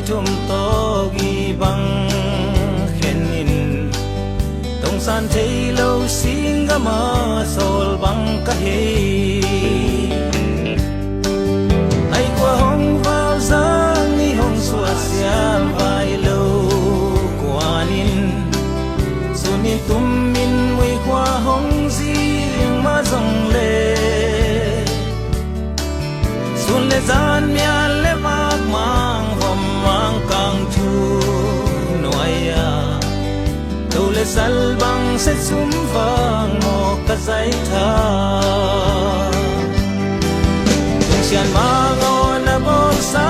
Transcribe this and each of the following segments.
thum to gi bang khenin tong san thei lo singa ma sol bang ka he ai qua hong vào giang ni hong xua xiam vai lo quanin sunin tum min mui qua hong riêng ma dòng lệ sun le zan mia le mak mang vom mang kang thu noaya đâu le sal bang se sum vang mo ka zai tha tung sian ma ngo na bol sa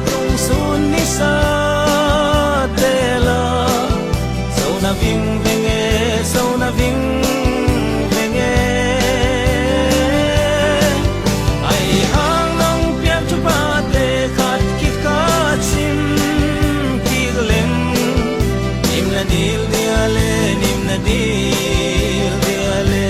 tung sun ni sa te la so na ving venge so na ving venge ai hang nong pian chu pa te khat ki ka chim ki lem nim na dil dia le nim na dil dia le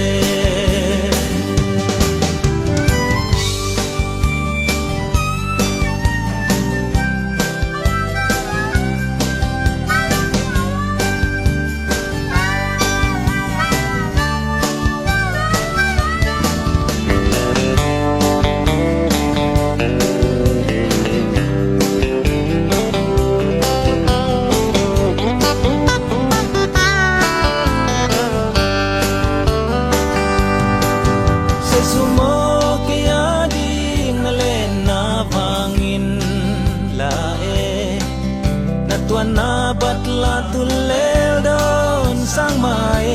tuan na batla tulel don sang mai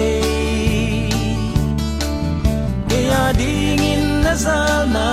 kaya dingin na sana